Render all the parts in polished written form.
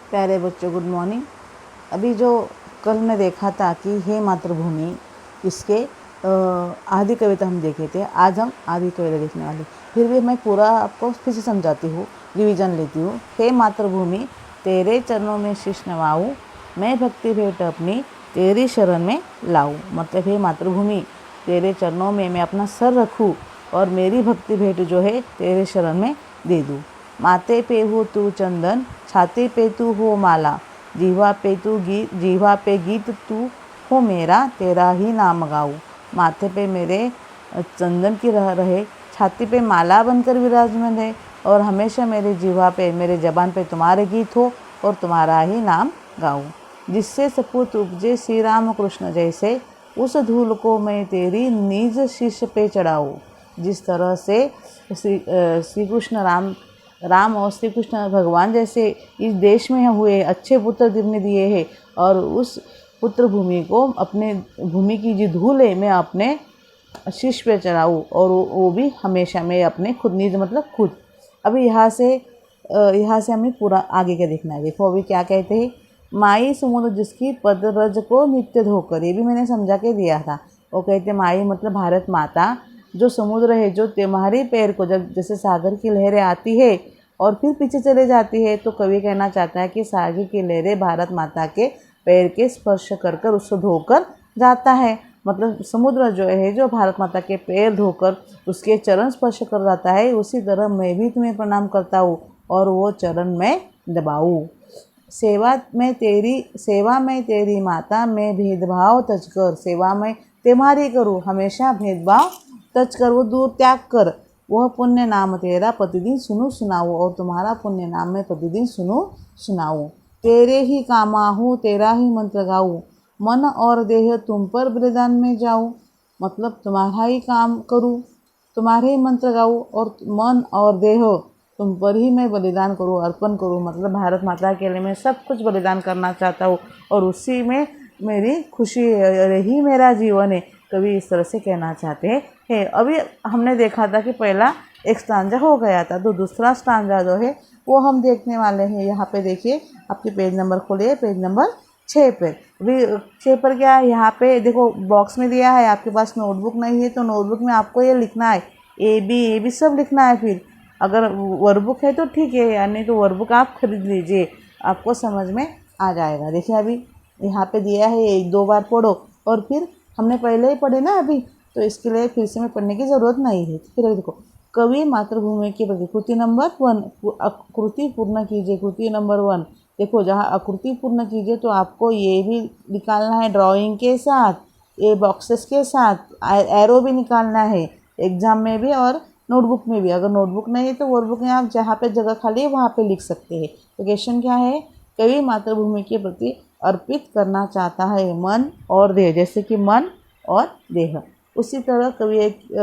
प्यारे बच्चों, good morning. अभी जो कल मैं देखा था कि हे मातृभूमि, इसके आधी कविता हम देखे थे। आज हम आधी कविता देखने वाले। फिर भी मैं पूरा आपको फिर से समझाती हूँ, रिवीजन लेती हूँ। हे मातृभूमि, तेरे चरणों में शीश नवाऊँ, मैं भक्ति भेंट अपनी तेरी शरण में लाऊँ। मतलब हे मातृभूमि, तेरे चरणों में मैं अपना सर रखूँ और मेरी भक्ति भेंट जो है तेरे शरण में दे दूँ। माथे पे हो तू चंदन, छाती पे तू हो माला, जीवा पे गीत तू हो मेरा, तेरा ही नाम गाऊँ। माथे पे मेरे चंदन की रहे, छाती पे माला बनकर विराजमान है और हमेशा मेरे जीवा पे, मेरे जबान पे तुम्हारे गीत हो और तुम्हारा ही नाम गाऊँ। जिससे सपूत उपजे श्री राम कृष्ण जैसे, उस धूल को मैं तेरी निज शीश पे चढ़ाऊँ। जिस तरह से श्री कृष्ण राम और श्री कृष्ण भगवान जैसे इस देश में हुए अच्छे पुत्र ने दिए हैं, और उस पुत्र भूमि को, अपने भूमि की जो धूल है, मैं अपने शीश पे चढ़ाऊँ, और वो भी हमेशा मैं अपने खुद, निज मतलब खुद। अभी यहाँ से हमें पूरा आगे क्या देखना है। देखो अभी क्या कहते हैं। माई समुद्र जिसकी पद रज को नित्य धोकर, ये भी मैंने समझा के दिया था। वो कहते माई मतलब भारत माता, जो समुद्र है, जो तुम्हारे पैर को, जब जैसे सागर की लहरें आती है और फिर पीछे चले जाती है, तो कवि कहना चाहता है कि सागर की लहरें भारत माता के पैर के स्पर्श कर कर उसको धोकर जाता है। मतलब समुद्र जो है, जो भारत माता के पैर धोकर उसके चरण स्पर्श कर जाता है, उसी तरह मैं भी तुम्हें प्रणाम करता हूँ और वो चरण मैं दबाऊँ। सेवा में तेरी माता, मैं भेदभाव तज कर, सेवा में तुम्हारी करूँ, हमेशा भेदभाव तज कर, वो दूर त्याग कर। वह पुण्य नाम तेरा प्रतिदिन सुनूँ सुनाऊँ, और तुम्हारा पुण्य नाम मैं प्रतिदिन सुनूँ सुनाऊँ। तेरे ही कामा हूँ, तेरा ही मंत्र गाऊँ, मन और देह तुम पर बलिदान में जाऊँ। मतलब तुम्हारा ही काम करूँ, तुम्हारे ही मंत्र गाऊँ, और मन और देह तुम पर ही मैं बलिदान करूँ, अर्पण करूँ। मतलब भारत माता के लिए मैं सब कुछ बलिदान करना चाहता हूँ और उसी में मेरी खुशी ही मेरा जीवन है। कवि इस तरह से कहना चाहते हैं। अभी हमने देखा था कि पहला एक स्टांजा हो गया था, तो दूसरा स्टांजा जो है वो हम देखने वाले हैं। यहाँ पे देखिए, आपके पेज नंबर खोलिए, पेज नंबर 6 पे। अभी 6 पर क्या है, यहाँ पे देखो बॉक्स में दिया है। आपके पास नोटबुक नहीं है तो नोटबुक में आपको ये लिखना है, ए बी सब लिखना है। फिर अगर वर्कबुक है तो ठीक है, यानी तो वर्कबुक आप खरीद लीजिए, आपको समझ में आ जाएगा। देखिए अभी यहाँ पे दिया है, 1-2 बार पढ़ो, और फिर हमने पहले ही पढ़े ना अभी, तो इसके लिए फिर से मैं पढ़ने की ज़रूरत नहीं है। फिर देखो, कवि मातृभूमि के प्रति कृति नंबर 1, आकृति पूर्ण कीजिए। कृति नंबर 1, देखो जहाँ आकृति पूर्ण कीजिए तो आपको ये भी निकालना है ड्राइंग के साथ, ये बॉक्सेस के साथ, एरो भी निकालना है एग्जाम में भी और नोटबुक में भी। अगर नोटबुक नहीं है तो वर्कबुक में आप जहाँ पे जगह खाली है वहाँ पे लिख सकते हैं। तो क्वेश्चन क्या है, कवि मातृभूमि के प्रति अर्पित करना चाहता है मन और देह, जैसे कि मन और देह। उसी तरह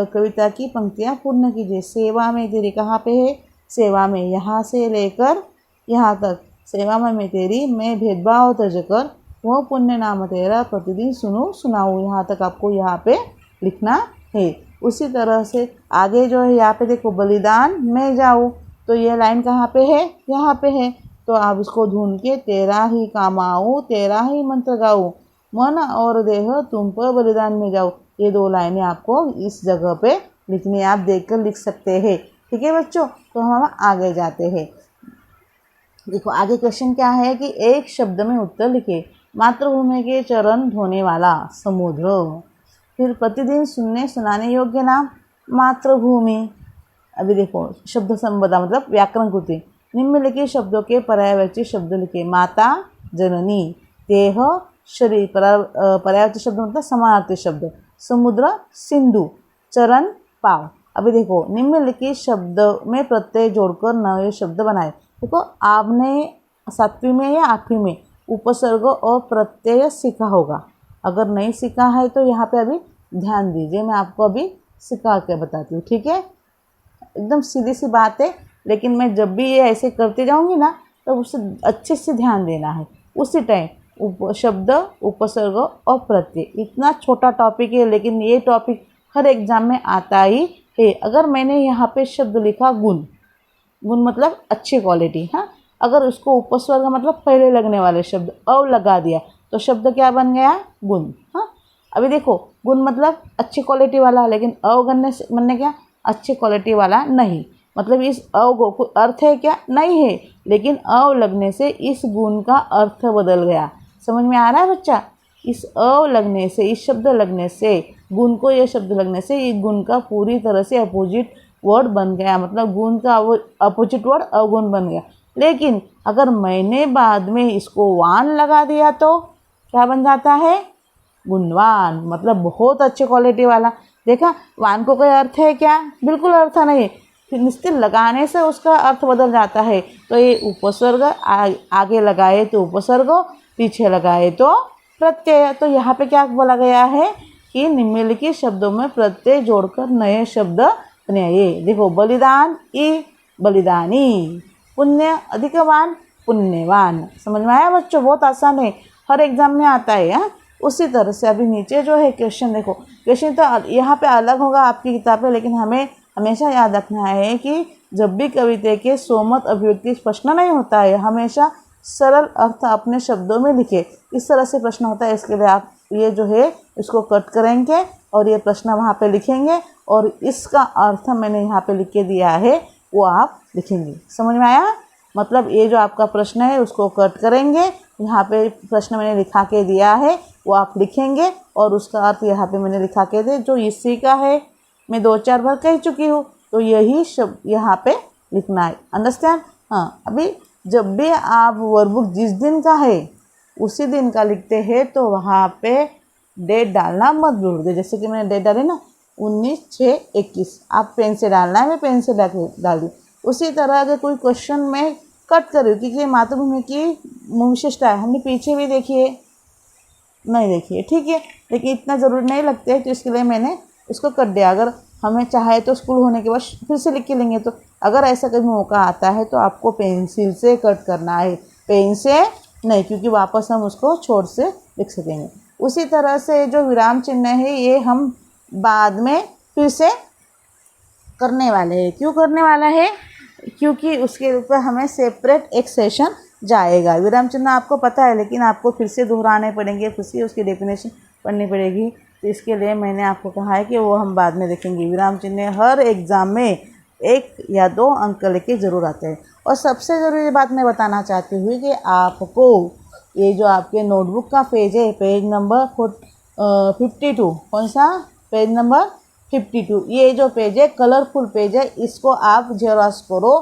कविता की पंक्तियाँ पूर्ण कीजिए। सेवा में तेरी, कहाँ पे है, सेवा में, यहाँ से लेकर यहाँ तक, सेवा में मैं तेरी, मैं भेदभाव तज कर, वह पुण्य नाम तेरा प्रतिदिन सुनूँ सुनाऊँ। यहाँ तक आपको यहाँ पे लिखना है। उसी तरह से आगे जो है, यहाँ पे देखो बलिदान में जाऊँ, तो ये लाइन कहाँ पे है, यहाँ पे है। तो आप इसको ढूंढ के, तेरा ही काम आऊँ, तेरा ही मंत्र गाऊँ, मन और देह तुम पर बलिदान में जाऊँ। ये 2 लाइनें आपको इस जगह पे लिखनी है, आप देखकर लिख सकते हैं। ठीक है बच्चों, तो हम आगे जाते हैं। देखो आगे क्वेश्चन क्या है कि एक शब्द में उत्तर लिखे। मातृभूमि के चरण धोने वाला समुद्र। फिर प्रतिदिन सुनने सुनाने योग्य नाम मातृभूमि। अभी देखो शब्द संपदा मतलब व्याकरण कृति। निम्नलिखित शब्दों के पर्यायवाची शब्द लिखे। माता जननी, देह शरीर, पर्यायवाची शब्द मतलब समानार्थी शब्द, समुद्र सिंधु, चरण पाव। अभी देखो निम्नलिखित शब्द में प्रत्यय जोड़कर नए शब्द बनाए। देखो आपने 7वीं में या 8वीं में उपसर्ग और प्रत्यय सीखा होगा। अगर नहीं सीखा है तो यहाँ पे अभी ध्यान दीजिए, मैं आपको अभी सिखा के बताती हूँ। ठीक है, एकदम सीधी सी बात है, लेकिन मैं जब भी ये ऐसे करते जाऊँगी ना, तो उससे अच्छे से ध्यान देना है। उसी टाइम शब्द, उपसर्ग और प्रत्यय, इतना छोटा टॉपिक है, लेकिन ये टॉपिक हर एग्जाम में आता ही है। अगर मैंने यहाँ पे शब्द लिखा गुण, गुण मतलब अच्छी क्वालिटी, हाँ, अगर उसको उपस्वर्ग मतलब पहले लगने वाले शब्द अव लगा दिया तो शब्द क्या बन गया? गुण। हाँ, अभी देखो गुण मतलब अच्छी क्वालिटी वाला, लेकिन अवगणने से बनने क्या? अच्छी क्वालिटी वाला नहीं। मतलब इस अव को कोई अर्थ है क्या? नहीं है, लेकिन अव लगने से इस गुण का अर्थ बदल गया। समझ में आ रहा है बच्चा? इस अव लगने से, इस शब्द लगने से, गुण को यह शब्द लगने से इस गुण का पूरी तरह से अपोजिट वर्ड बन गया। मतलब गुण का अपोजिट वर्ड अवगुण बन गया। लेकिन अगर मैंने बाद में इसको वान लगा दिया तो क्या बन जाता है? गुणवान। मतलब बहुत अच्छी क्वालिटी वाला। देखा, वान को कोई अर्थ है क्या? बिल्कुल अर्थ नहीं। फिर निश्चित लगाने से उसका अर्थ बदल जाता है। तो ये उपसर्ग आगे लगाए तो उपसर्ग, पीछे लगाए तो प्रत्यय। तो यहाँ पे क्या बोला गया है कि निम्नलिखित शब्दों में प्रत्यय जोड़कर नए शब्द बने। ये देखो, बलिदान ई बलिदानी, पुण्य अधिकवान पुण्यवान। समझ में आया बच्चों? बहुत आसान है, हर एग्जाम में आता है। हाँ, उसी तरह से अभी नीचे जो है क्वेश्चन देखो, क्वेश्चन तो यहाँ पे अलग होगा आपकी किताब पे, लेकिन हमें हमेशा याद रखना है कि जब भी कविता के सोमत अभिव्यक्ति प्रश्न नहीं होता है, हमेशा सरल अर्थ अपने शब्दों में लिखे। इस तरह से प्रश्न होता है। इसके लिए आप ये जो है इसको कट करेंगे और ये प्रश्न वहाँ पे लिखेंगे और इसका अर्थ मैंने यहाँ पे लिख के दिया है वो आप लिखेंगे। समझ में आया? मतलब ये जो आपका प्रश्न है उसको कट करेंगे, यहाँ पे प्रश्न मैंने लिखा के दिया है वो आप लिखेंगे और उसका अर्थ यहाँ पे मैंने लिखा के दे, जो इसी का है मैं 2-4 बार कह चुकी हूँ, तो यही शब्द यहाँ पे लिखना है। अंडरस्टैंड? हाँ, अभी जब भी आप वर्कबुक जिस दिन का है उसी दिन का लिखते हैं तो वहाँ पे डेट डालना मत भूल दे। जैसे कि मैंने डेट डाली ना 19/6/21, आप पेन से डालना है, मैं पेन से डाल दी। उसी तरह अगर कोई क्वेश्चन में कट करूँ, क्योंकि मातृभूमि की विशेषता है, हमने पीछे भी देखी है नहीं देखी है, ठीक है, लेकिन इतना ज़रूरी नहीं लगता है, तो इसके लिए मैंने इसको कट दिया। अगर हमें चाहे तो स्कूल होने के बाद फिर से लिख के लेंगे। तो अगर ऐसा कभी मौका आता है तो आपको पेंसिल से कट करना है, पेन से नहीं, क्योंकि वापस हम उसको छोड़ से लिख सकेंगे। उसी तरह से जो विराम चिन्ह है ये हम बाद में फिर से करने वाले हैं। क्यों करने वाला है? क्योंकि उसके ऊपर हमें सेपरेट एक सेशन जाएगा। विराम चिन्ह आपको पता है, लेकिन आपको फिर से दोहराने पड़ेंगे, फिर से उसकी डेफिनेशन पढ़नी पड़ेगी। तो इसके लिए मैंने आपको कहा है कि वो हम बाद में देखेंगे। विराम चिन्ह हर एग्ज़ाम में 1 या 2 अंक लेके ज़रूर आते हैं। और सबसे ज़रूरी बात मैं बताना चाहती हूँ कि आपको ये जो आपके नोटबुक का पेज है, पेज नंबर 52, कौन सा? पेज नंबर 52, ये जो पेज है कलरफुल पेज है, इसको आप जेरॉक्स करो।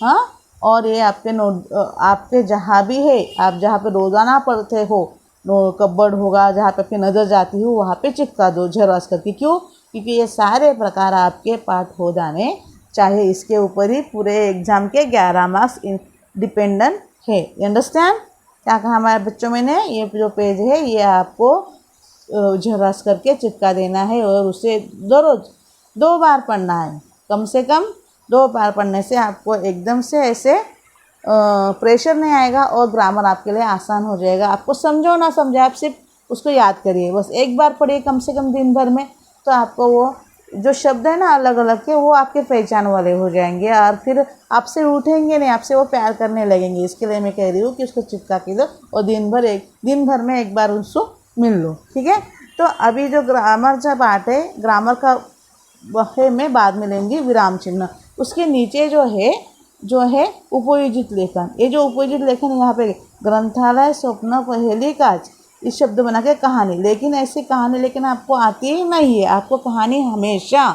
हाँ, और ये आपके नोट आपके जहाँ भी है, आप जहाँ पे रोज़ाना पढ़ते हो, कपबोर्ड होगा जहाँ पे आपकी नज़र जाती हो, वहाँ पे चिपका दो जेरॉक्स करके। क्यों? क्योंकि ये सारे प्रकार आपके पाठ हो जाने चाहे। इसके ऊपर ही पूरे एग्ज़ाम के 11 मार्क्स डिपेंडेंट है। अंडरस्टैंड? क्या कहा हमारे बच्चों? मैंने ये जो पेज है ये आपको जेरॉक्स करके चिपका देना है और उसे रोज़ 2 बार पढ़ना है, कम से कम 2 बार पढ़ने से आपको एकदम से ऐसे प्रेशर नहीं आएगा और ग्रामर आपके लिए आसान हो जाएगा। आपको समझो ना समझे, आप सिर्फ उसको याद करिए, बस एक बार पढ़िए कम से कम दिन भर में, तो आपको वो जो शब्द है ना अलग अलग के, वो आपके पहचान वाले हो जाएंगे और फिर आपसे उठेंगे नहीं, आपसे वो प्यार करने लगेंगे। इसके लिए मैं कह रही हूँ कि उसको चिपका के दो और दिन भर में एक बार उसको मिल लो, ठीक है। तो अभी जो ग्रामर का पार्ट है, ग्रामर का वह मैं बाद में लेंगी विराम चिन्ह। उसके नीचे जो है उपयोजित लेखन। ये जो उपयोजित लेखन यहाँ पे ग्रंथालय, स्वप्न, पहेली, काज, इस शब्द बना के कहानी, लेकिन ऐसी कहानी लेकिन आपको आती ही नहीं है। आपको कहानी हमेशा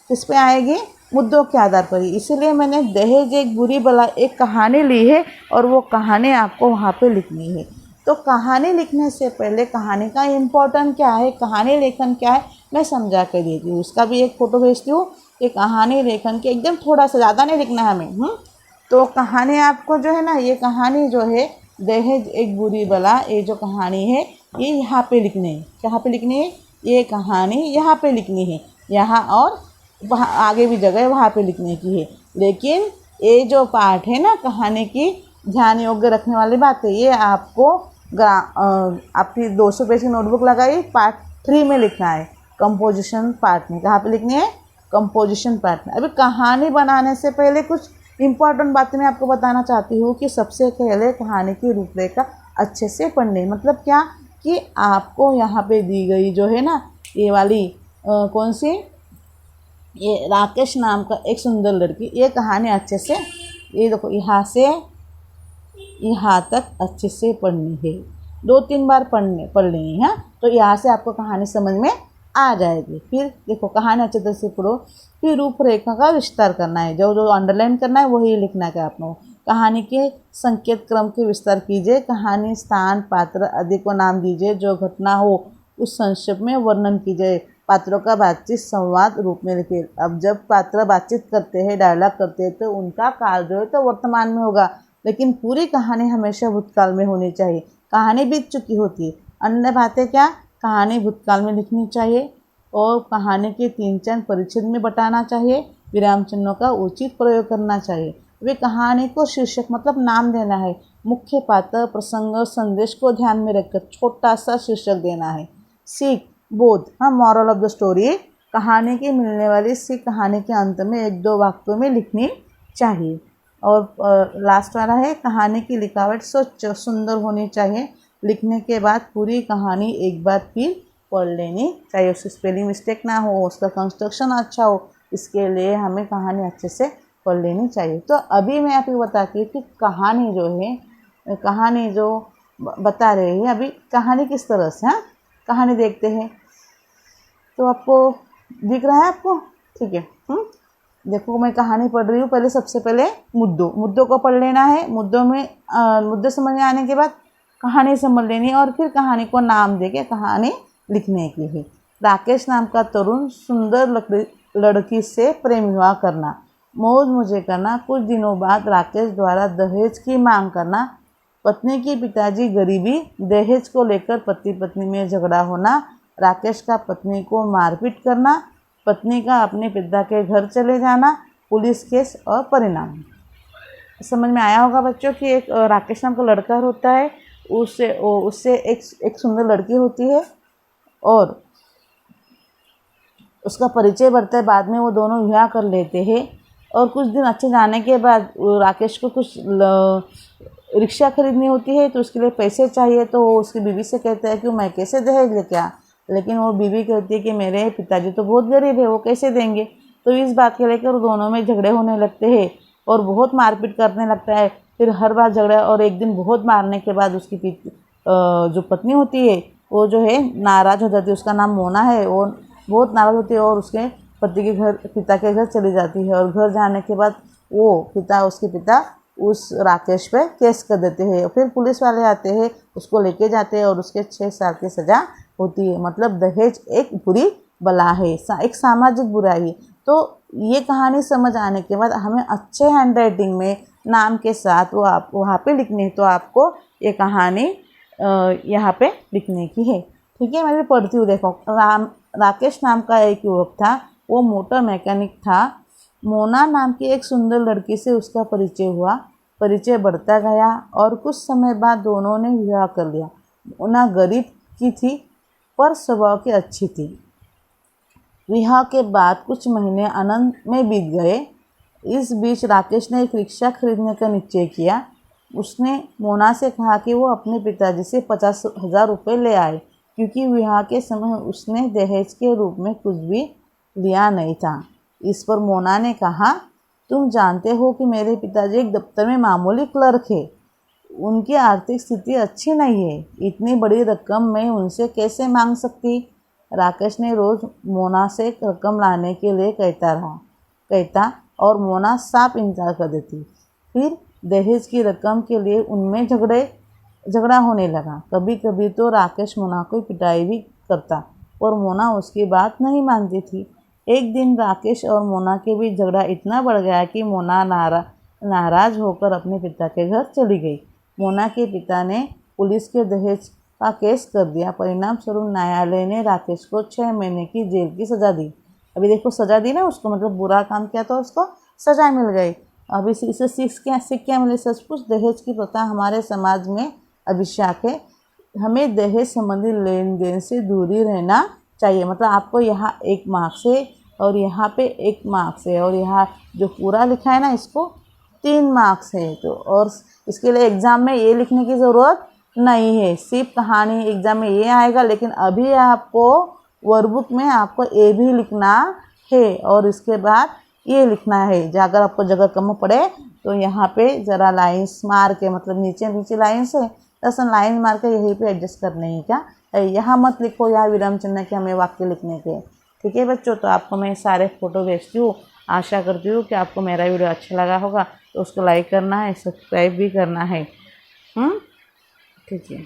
किस पे आएगी? मुद्दों के आधार पर ही। इसीलिए मैंने दहेज एक बुरी बला एक कहानी ली है और वो कहानी आपको वहाँ पे लिखनी है। तो कहानी लिखने से पहले कहानी का इम्पोर्टेंट क्या है, कहानी लेखन क्या है, मैं समझा कर देती हूँ। उसका भी एक फ़ोटो भेजती हूँ कि कहानी लेखन के एकदम थोड़ा सा, ज़्यादा नहीं लिखना है हमें। तो कहानी आपको जो है ना, ये कहानी जो है दहेज एक बुरी बला, ये जो कहानी है ये यहाँ पे लिखनी है। कहाँ पे लिखनी है? ये कहानी यहाँ पे लिखनी है, यहाँ और वहाँ आगे भी जगह वहाँ पे लिखने की है। लेकिन ये जो पार्ट है ना कहानी की, ध्यान योग्य रखने वाली बात है, ये आपको आपकी 200 पेज की नोटबुक लगाई, पार्ट 3 में लिखना है, कंपोजिशन पार्ट में। कहाँ पे लिखनी है? कंपोजिशन पार्ट में। अभी कहानी बनाने से पहले कुछ इम्पॉर्टेंट बातें मैं आपको बताना चाहती हूँ कि सबसे पहले कहानी की रूपरेखा अच्छे से पढ़ने, मतलब क्या कि आपको यहाँ पे दी गई जो है ना ये वाली कौन सी, ये राकेश नाम का एक सुंदर लड़की, ये कहानी अच्छे से, ये देखो यहाँ से यहाँ तक अच्छे से पढ़नी है, 2-3 बार पढ़ लेंगे। हाँ, तो यहाँ से आपको कहानी समझ में आ जाएगी। फिर देखो कहानी अच्छे तरह से पढ़ो, फिर रूपरेखा का विस्तार करना है, जो जो अंडरलाइन करना है वही लिखना है आप लोगों को। कहानी के संकेत क्रम के विस्तार कीजिए, कहानी स्थान पात्र आदि को नाम दीजिए, जो घटना हो उस संक्षेप में वर्णन कीजिए, पात्रों का बातचीत संवाद रूप में लिखिए। अब जब पात्र बातचीत करते हैं, डायलॉग करते हैं, तो उनका काल जो है तो वर्तमान में होगा, लेकिन पूरी कहानी हमेशा भूतकाल में होनी चाहिए। कहानी बीत चुकी होती है, अन्य बातें क्या कहानी भूतकाल में लिखनी चाहिए, और कहानी के 3-4 परिच्छेद में बताना चाहिए, विराम चिन्हों का उचित प्रयोग करना चाहिए। वे कहानी को शीर्षक मतलब नाम देना है, मुख्य पात्र प्रसंग संदेश को ध्यान में रखकर छोटा सा शीर्षक देना है। सीख बोध, हाँ, मॉरल ऑफ द स्टोरी, कहानी की मिलने वाली सीख कहानी के अंत में 1-2 वाक्यों में लिखनी चाहिए। और लास्ट वाला है कहानी की लिखावट स्वच्छ सुंदर होनी चाहिए, लिखने के बाद पूरी कहानी एक बार फिर पढ़ लेनी चाहिए, उसकी स्पेलिंग मिस्टेक ना हो, उसका कंस्ट्रक्शन अच्छा हो, इसके लिए हमें कहानी अच्छे से पढ़ लेनी चाहिए। तो अभी मैं आपको बताती हूँ कि कहानी जो है, कहानी जो बता रही है अभी, कहानी किस तरह से, हाँ कहानी देखते हैं। तो आपको दिख रहा है आपको, ठीक है। देखो मैं कहानी पढ़ रही हूँ, पहले सबसे पहले मुद्दों को पढ़ लेना है, मुद्दे समझ में आने के बाद कहानी समझ लेनी है, और फिर कहानी को नाम देके कहानी लिखने की है। राकेश नाम का तरुण सुंदर लड़की से प्रेम विवाह करना, मौज मुझे करना, कुछ दिनों बाद राकेश द्वारा दहेज की मांग करना, पत्नी की पिताजी गरीबी, दहेज को लेकर पति पत्नी में झगड़ा होना, राकेश का पत्नी को मारपीट करना, पत्नी का अपने पिता के घर चले जाना, पुलिस केस और परिणाम। समझ में आया होगा बच्चों कि एक राकेश नाम का लड़का होता है, उससे एक सुंदर लड़की होती है, और उसका परिचय बढ़ता है, बाद में वो दोनों विवाह कर लेते हैं। और कुछ दिन अच्छे जाने के बाद राकेश को कुछ रिक्शा खरीदनी होती है, तो उसके लिए पैसे चाहिए, तो वो उसकी बीवी से कहता है कि मैं कैसे दहेज लेके आ, लेकिन वो बीवी कहती है कि मेरे पिताजी तो बहुत गरीब है, वो कैसे देंगे। तो इस बात को लेकर दोनों में झगड़े होने लगते हैं और बहुत मारपीट करने लगता है। फिर हर बार झगड़ा, और एक दिन बहुत मारने के बाद उसकी जो पत्नी होती है वो जो है नाराज़ हो जाती है, उसका नाम मोना है, वो बहुत नाराज़ होती है और उसके पिता के घर चली जाती है। और घर जाने के बाद उसके पिता उस राकेश पे केस कर देते हैं। फिर पुलिस वाले आते हैं, उसको लेके जाते हैं और उसके 6 साल की सज़ा होती है। मतलब दहेज एक बुरी बला है, एक सामाजिक बुराई है। तो ये कहानी समझ आने के बाद हमें अच्छे हैंडराइटिंग में नाम के साथ वो आप वहाँ पे लिखनी है। तो आपको ये कहानी यहाँ पे लिखने की है, ठीक है। मैं भी पढ़ती हूँ। देखो, राकेश नाम का एक युवक था, वो मोटर मैकेनिक था। मोना नाम की एक सुंदर लड़की से उसका परिचय हुआ, परिचय बढ़ता गया और कुछ समय बाद दोनों ने विवाह कर लिया। मोना गरीब की थी पर स्वभाव की अच्छी थी। विवाह के बाद कुछ महीने आनंद में बीत गए। इस बीच राकेश ने एक रिक्शा खरीदने का निश्चय किया। उसने मोना से कहा कि वो अपने पिताजी से 50,000 रुपये ले आए, क्योंकि विवाह के समय उसने दहेज के रूप में कुछ भी लिया नहीं था। इस पर मोना ने कहा, तुम जानते हो कि मेरे पिताजी एक दफ्तर में मामूली क्लर्क है, उनकी आर्थिक स्थिति अच्छी नहीं है, इतनी बड़ी रकम मैं उनसे कैसे मांग सकती। राकेश ने रोज़ मोना से रकम लाने के लिए कहता और मोना साफ इनकार कर देती। फिर दहेज की रकम के लिए उनमें झगड़ा होने लगा। कभी कभी तो राकेश मोना को पिटाई भी करता और मोना उसकी बात नहीं मानती थी। एक दिन राकेश और मोना के बीच झगड़ा इतना बढ़ गया कि मोना नाराज़ होकर अपने पिता के घर चली गई। मोना के पिता ने पुलिस के दहेज का केस कर दिया। परिणाम स्वरूप न्यायालय ने राकेश को 6 महीने की जेल की सज़ा दी। अभी देखो, सज़ा दी ना उसको, मतलब बुरा काम किया तो उसको सज़ा मिल गई। अभी इसे सीख क्या मिले? सच पूछ, दहेज की प्रथा हमारे समाज में अभिशाप है। हमें दहेज संबंधी लेन देन से दूरी रहना चाहिए। मतलब आपको यहाँ 1 मार्क्स है और यहाँ पे 1 मार्क्स है, और यहाँ जो पूरा लिखा है ना, इसको 3 मार्क्स है। तो और इसके लिए एग्ज़ाम में ये लिखने की ज़रूरत नहीं है, सिर्फ कहानी एग्ज़ाम में ये आएगा, लेकिन अभी आपको वर्कबुक में आपको ए भी लिखना है और इसके बाद ये लिखना है। अगर आपको जगह कम पड़े तो यहाँ पे ज़रा लाइन्स मार के, मतलब नीचे नीचे लाइन्स है, दरअसल लाइन मार के यहीं पे एडजस्ट करने ही क्या, यहाँ मत लिखो यहाँ विराम चिन्ह के हमें वाक्य लिखने के। ठीक है बच्चों, तो आपको मैं सारे फ़ोटो भेजती हूँ। आशा करती हूँ कि आपको मेरा वीडियो अच्छा लगा होगा, तो उसको लाइक करना है, सब्सक्राइब भी करना है। ठीक है।